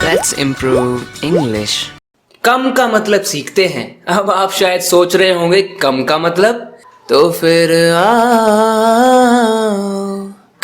Let's improve English. कम का मतलब सीखते हैं। अब आप शायद सोच रहे होंगे कम का मतलब, तो फिर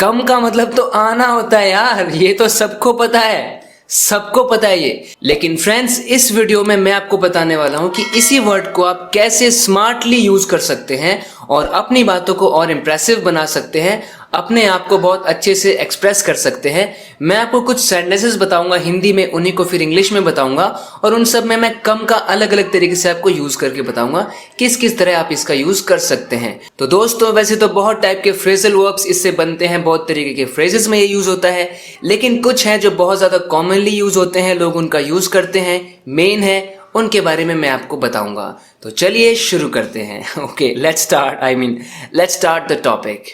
कम का मतलब तो आना होता है यार, ये तो सबको पता है, सबको पता है ये। लेकिन फ्रेंड्स, इस वीडियो में मैं आपको बताने वाला हूं कि इसी वर्ड को आप कैसे स्मार्टली यूज कर सकते हैं और अपनी बातों को और इंप्रेसिव बना सकते हैं, अपने आप को बहुत अच्छे से एक्सप्रेस कर सकते हैं। मैं आपको कुछ सेंटेंसेस बताऊंगा हिंदी में, उन्हीं को फिर इंग्लिश में बताऊंगा और उन सब में मैं कम का अलग अलग तरीके से आपको यूज करके बताऊंगा किस किस तरह आप इसका यूज कर सकते हैं। तो दोस्तों, वैसे तो बहुत टाइप के फ्रेजल वर्ब्स इससे बनते हैं, बहुत तरीके के फ्रेजेस में ये यूज होता है, लेकिन कुछ हैं जो बहुत ज्यादा कॉमनली यूज होते हैं, लोग उनका यूज करते हैं, मेन है, उनके बारे में मैं आपको बताऊंगा। तो चलिए शुरू करते हैं। Okay, let's start the topic.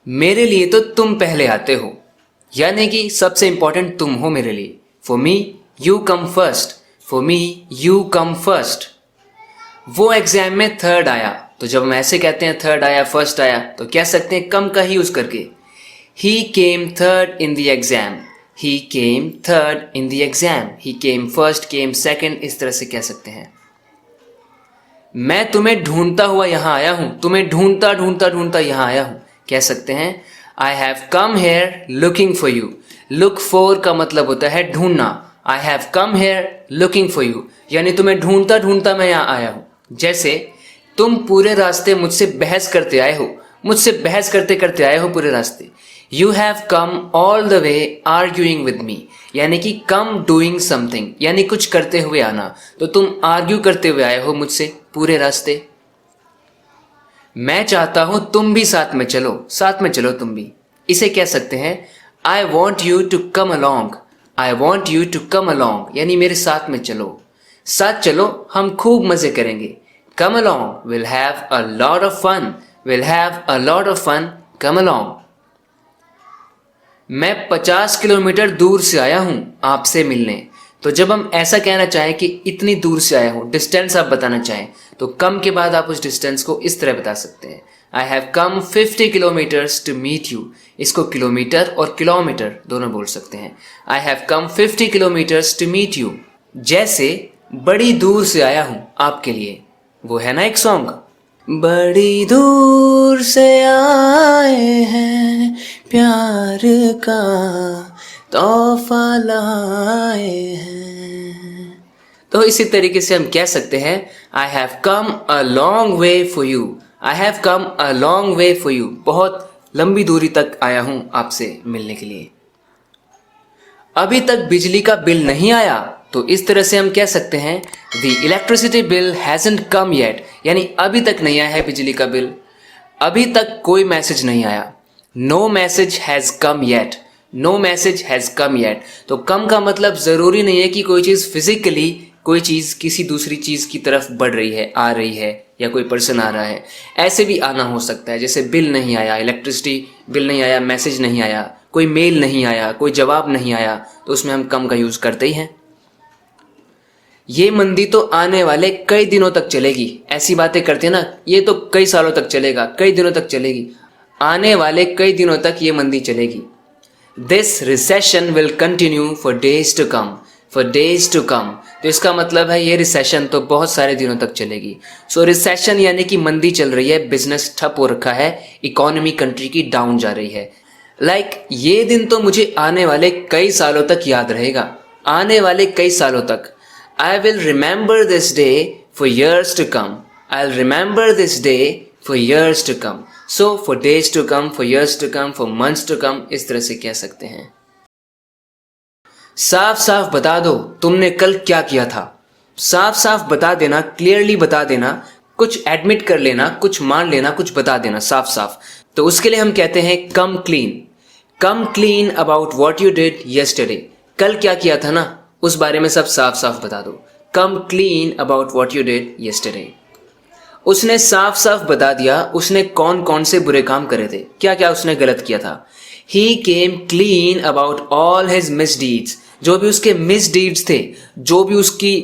मेरे लिए तो तुम पहले आते हो, यानी कि सबसे इंपॉर्टेंट तुम हो मेरे लिए। For me you come first, for me you come first. वो एग्जाम में थर्ड आया, तो जब हम ऐसे कहते हैं थर्ड आया, फर्स्ट आया, तो कह सकते हैं कम का ही यूज करके। He came third in the exam, he came third in the exam, he came first, came second, इस तरह से कह सकते हैं। मैं तुम्हें ढूंढता हुआ यहां आया हूं, तुम्हें ढूंढता ढूंढता ढूंढता यहां आया हूं, कह सकते हैं I have come here looking for you. Look for का मतलब होता है ढूंढना। आई have come here looking for you, यानी तुम्हें ढूंढता ढूंढता मैं यहाँ आया हूं। जैसे तुम पूरे रास्ते मुझसे बहस करते आए हो, मुझसे बहस करते करते आए हो पूरे रास्ते। You have come all the way arguing with me, यानी कि कम डूइंग समथिंग, यानी कुछ करते हुए आना, तो तुम आर्ग्यू करते हुए आए हो मुझसे पूरे रास्ते। मैं चाहता हूं तुम भी साथ में चलो तुम भी, इसे कह सकते हैं I want you to come along, I want you to come along, यानी मेरे साथ में चलो, साथ चलो, हम खूब मजे करेंगे। Come along, will have a lot of fun, will have a lot of fun, come along. मैं 50 किलोमीटर दूर से आया हूं आपसे मिलने, तो जब हम ऐसा कहना चाहें कि इतनी दूर से आया हूं, डिस्टेंस आप बताना चाहें, तो कम के बाद आप उस डिस्टेंस को इस तरह बता सकते हैं I have come 50 kilometres to meet you. इसको किलोमीटर और किलोमीटर दोनों बोल सकते हैं। I have come 50 kilometres to meet you. जैसे बड़ी दूर से आया हूं आपके लिए, वो है ना एक सॉन्ग, बड़ी दूर से आए हैं प्यार का तोहफा लाए हैं। तो इसी तरीके से हम कह सकते हैं I have come a long way for you, I have come a long way for you, बहुत लंबी दूरी तक आया हूं आपसे मिलने के लिए। अभी तक बिजली का बिल नहीं आया, तो इस तरह से हम कह सकते हैं the electricity bill hasn't come yet, यानी अभी तक नहीं आया है बिजली का बिल, अभी तक कोई मैसेज नहीं आया। No message has come yet, no message has come yet. तो कम का मतलब जरूरी नहीं है कि कोई चीज फिजिकली, कोई चीज किसी दूसरी चीज की तरफ बढ़ रही है, आ रही है, या कोई पर्सन आ रहा है, ऐसे भी आना हो सकता है। जैसे बिल नहीं आया, इलेक्ट्रिसिटी बिल नहीं आया, मैसेज नहीं आया, कोई मेल नहीं आया, कोई जवाब नहीं आया, तो उसमें हम कम का यूज करते ही हैं। ये मंदी तो आने वाले कई दिनों तक चलेगी, ऐसी बातें करते हैं ना, ये तो कई सालों तक चलेगा, कई दिनों तक चलेगी, आने वाले कई दिनों तक ये मंदी चलेगी। This recession will continue for days to come, for days to come, तो इसका मतलब है ये रिसेशन तो बहुत सारे दिनों तक चलेगी। सो रिसेशन यानी कि मंदी चल रही है, बिजनेस ठप हो रखा है, इकोनॉमी कंट्री की डाउन जा रही है। लाइक ये दिन तो मुझे आने वाले कई सालों तक याद रहेगा, आने वाले कई सालों तक। I will remember this day for years to come. I'll remember this day for years to come. So for days to come, for years to come, for months to come, इस तरह से कह सकते हैं। साफ साफ बता दो तुमने कल क्या किया था। साफ साफ बता देना, क्लियरली बता देना, कुछ एडमिट कर लेना, कुछ मान लेना, कुछ बता देना साफ साफ। तो उसके लिए हम कहते हैं कम clean. Come clean about what you did yesterday. कल क्या किया था ना, उस बारे में सब साफ साफ बता दो। कम clean about what you did yesterday. उसने साफ साफ बता दिया उसने कौन कौन से बुरे काम करे थे, क्या क्या उसने गलत किया था। He came clean about all his misdeeds. जो भी उसके misdeeds थे, जो भी उसकी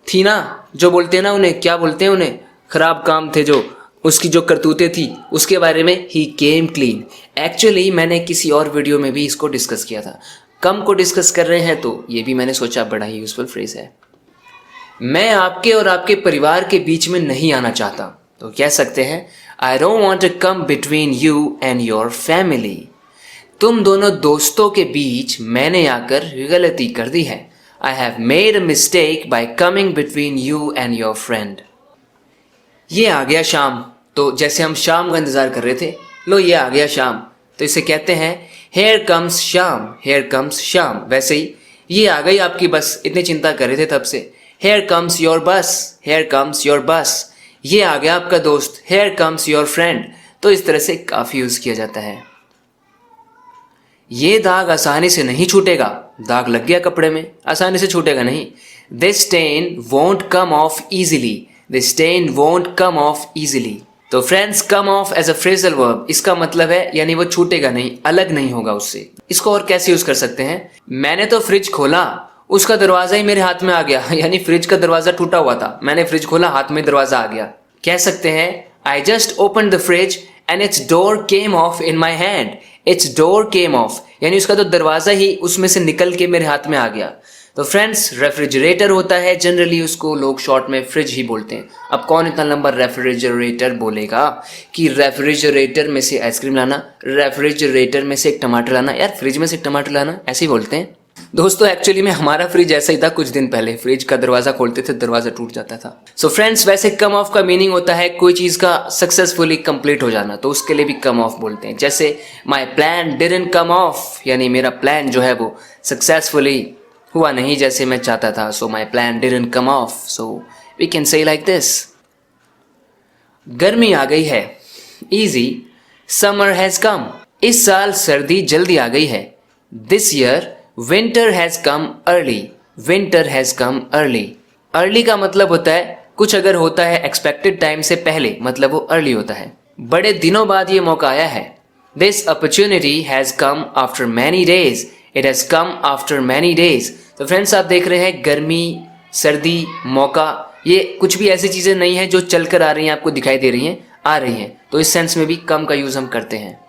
थी ना, जो बोलते हैं ना उन्हें, क्या बोलते हैं उन्हें, खराब काम थे, जो उसकी जो करतूतें थी, उसके बारे में he came clean. एक्चुअली मैंने किसी और वीडियो में भी इसको डिस्कस किया था। कम को डिस्कस कर रहे हैं तो ये भी मैंने सोचा बड़ा ही यूजफुल फ्रेज है। मैं आपके और आपके परिवार के बीच में नहीं आना चाहता, तो कह सकते हैं I don't want to come between you and your family. तुम दोनों दोस्तों के बीच मैंने आकर गलती कर दी है। I have made a mistake by coming between you and your friend. ये आ गया शाम, तो जैसे हम शाम का इंतजार कर रहे थे, लो ये आ गया शाम, तो इसे कहते हैं हेयर कम्स शाम, हेयर कम्स शाम। वैसे ही ये आ गई आपकी बस, इतनी चिंता कर रहे थे तब से, हेयर कम्स योर बस, हेयर कम्स योर बस। ये आ गया आपका दोस्त, हेयर कम्स योर फ्रेंड। तो इस तरह से काफ़ी यूज़ किया जाता है। ये दाग आसानी से नहीं छूटेगा, दाग लग गया कपड़े में, आसानी से छूटेगा नहीं। This stain won't come off easily, this stain won't come off easily. तो friends, come off as a phrasal verb, इसका मतलब है यानी वो छूटेगा नहीं, अलग नहीं होगा उससे। इसको और कैसे यूज कर सकते हैं? मैंने तो फ्रिज खोला, उसका दरवाजा ही मेरे हाथ में आ गया, यानी फ्रिज का दरवाजा टूटा हुआ था, मैंने फ्रिज खोला, हाथ में दरवाजा आ गया। कह सकते हैं I just open the fridge and it's door came of in my hand, it's door came of, यानी उसका तो दरवाजा ही उसमें से निकल के मेरे हाथ में आ गया। तो फ्रेंड्स, रेफ्रिजरेटर होता है, जनरली उसको लोग शॉर्ट में फ्रिज ही बोलते हैं। अब कौन इतना लंबा रेफ्रिजरेटर बोलेगा कि रेफ्रिजरेटर में से आइसक्रीम लाना, रेफ्रिजरेटर में से एक टमाटर लाना, यार फ्रिज में से एक टमाटर लाना, ऐसे ही बोलते हैं। दोस्तों, एक्चुअली में हमारा फ्रिज ऐसा ही था, कुछ दिन पहले फ्रिज का दरवाजा खोलते थे, दरवाजा टूट जाता था। सो फ्रेंड्स, वैसे कम ऑफ का मीनिंग होता है कोई चीज का सक्सेसफुली कंप्लीट हो जाना, तो उसके लिए भी कम ऑफ बोलते हैं। जैसे माई प्लान डिडंट कम ऑफ, यानी मेरा प्लान जो है वो सक्सेसफुली हुआ नहीं जैसे मैं चाहता था, so my plan didn't come off, so we can say like this. गर्मी आ गई है, इजी, समर हैज कम, इस साल सर्दी जल्दी आ गई है। This year winter has come early, winter has come early. Early का मतलब होता है कुछ अगर होता है एक्सपेक्टेड टाइम से पहले, मतलब वो अर्ली होता है। बड़े दिनों बाद ये मौका आया है। This opportunity has come after many days, it has come after many days. तो फ्रेंड्स, आप देख रहे हैं गर्मी, सर्दी, मौका, ये कुछ भी ऐसी चीजें नहीं है जो चल कर आ रही हैं, आपको दिखाई दे रही हैं, आ रही हैं। तो इस सेंस में भी कम का यूज हम करते हैं।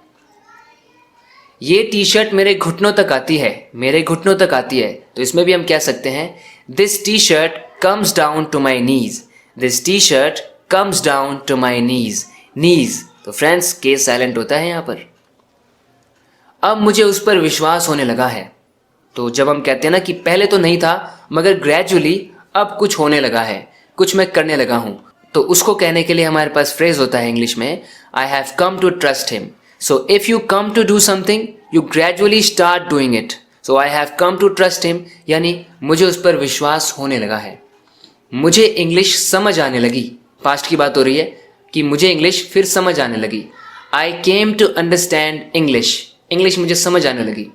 ये टी शर्ट मेरे घुटनों तक आती है, मेरे घुटनों तक आती है, तो इसमें भी हम कह सकते हैं this T shirt comes down to my knees, this T shirt comes down to my knees. Knees, तो फ्रेंड्स केस साइलेंट होता है यहाँ पर। अब मुझे उस पर विश्वास होने लगा है, तो जब हम कहते हैं ना कि पहले तो नहीं था मगर ग्रेजुअली अब कुछ होने लगा है, कुछ मैं करने लगा हूँ, तो उसको कहने के लिए हमारे पास फ्रेज होता है इंग्लिश में I have come to trust him. So if you come to do something, you gradually start doing it. So I have come to trust him, यानी मुझे उस पर विश्वास होने लगा है। मुझे इंग्लिश समझ आने लगी, पास्ट की बात हो रही है कि मुझे इंग्लिश फिर समझ आने लगी। I came to understand English, English मुझे समझ आने लगी।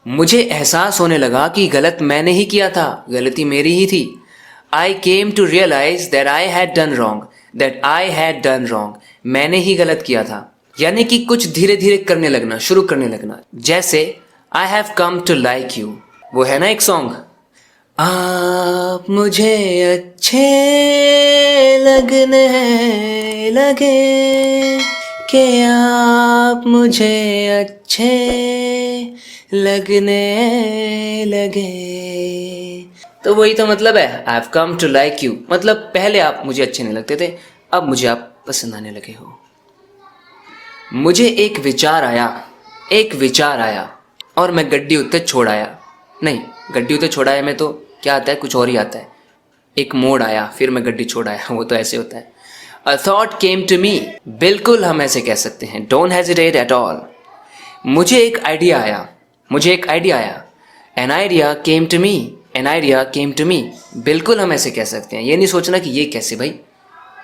मुझे एहसास होने लगा कि गलत मैंने ही किया था, गलती मेरी ही थी। I came to realize that I had done wrong, that I had done wrong, मैंने ही गलत किया था। यानी कि कुछ धीरे धीरे करने लगना, शुरू करने लगना। जैसे I have come to like you, वो है ना एक सॉन्ग, आप मुझे अच्छे लगने लगे कि आप मुझे अच्छे लगने लगे। तो वही तो मतलब है I have come to like you, मतलब पहले आप मुझे अच्छे नहीं लगते थे, अब मुझे आप पसंद आने लगे हो। मुझे एक विचार आया, एक विचार आया और मैं गड्डी उत्ते छोड़ आया। नहीं, गड्डी उत्ते छोड़ आया में तो क्या आता है, कुछ और ही आता है। एक मोड़ आया, फिर मैं गड्डी छोड़ आया, वो तो ऐसे होता है। A thought came to me, बिल्कुल हम ऐसे कह सकते हैं, डोंट हेजिटेट एट ऑल। मुझे एक आइडिया आया, मुझे एक आइडिया आया। An idea came to me, an idea came to me, बिल्कुल हम ऐसे कह सकते हैं। ये नहीं सोचना कि ये कैसे भाई,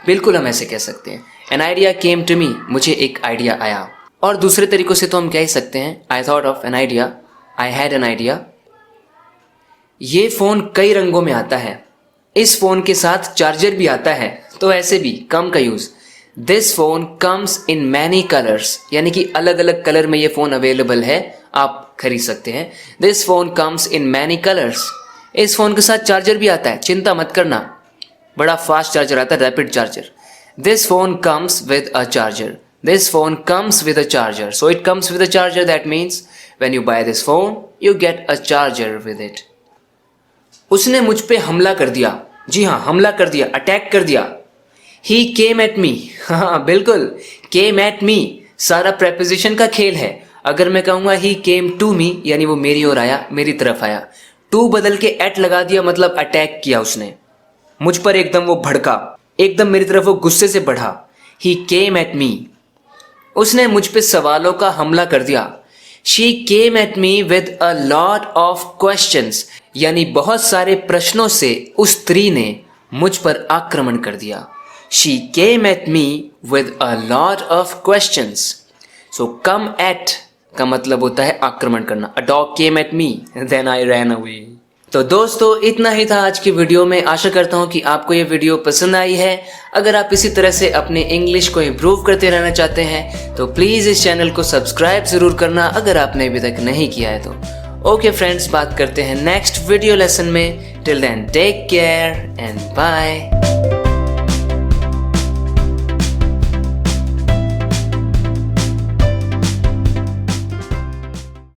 बिल्कुल हम ऐसे कह सकते हैं। An idea came to me, मुझे एक आइडिया आया। और दूसरे तरीकों से तो हम कह ही सकते हैं I thought of an idea, I had an idea. ये फ़ोन कई रंगों में आता है, इस फ़ोन के साथ चार्जर भी आता है, तो ऐसे भी कम का use. This phone comes in many colours, यानी कि अलग अलग कलर में ये फ़ोन अवेलेबल है, आप खरीद सकते हैं। This phone comes in many colours. इस फ़ोन के साथ चार्जर भी आता है, चिंता मत करना, बड़ा फास्ट चार्जर आता है, rapid charger. This phone comes with a charger, This phone comes with a charger. So it comes with a charger. That means when you buy this phone, you get a charger with it. उसने मुझ पे हमला कर दिया. जी हाँ, हमला कर दिया, अटैक कर दिया. He came at me. हाँ बिल्कुल, came at me सारा प्रेपोजिशन का खेल है. अगर मैं कहूँगा he came to me यानी वो मेरी ओर आया, मेरी तरफ आया. to बदल के at लगा दिया मतलब अटैक किया उसने. मुझ पर एकदम वो भड़का, एकदम मेरी तरफ वो गुस्से से बढ़ा. He came at me. उसने मुझ पे सवालों का हमला कर दिया. She came at me with a lot of questions. यानी बहुत सारे प्रश्नों से उस स्त्री ने मुझ पर आक्रमण कर दिया. She came at me with a lot of questions. So come at का मतलब होता है आक्रमण करना. A dog came at me, then I ran away. तो दोस्तों इतना ही था आज की वीडियो में. आशा करता हूँ कि आपको ये वीडियो पसंद आई है. अगर आप इसी तरह से अपने इंग्लिश को इम्प्रूव करते रहना चाहते हैं तो प्लीज़ इस चैनल को सब्सक्राइब ज़रूर करना अगर आपने अभी तक नहीं किया है तो. ओके फ्रेंड्स, बात करते हैं नेक्स्ट वीडियो लेसन में. Till then take care and bye.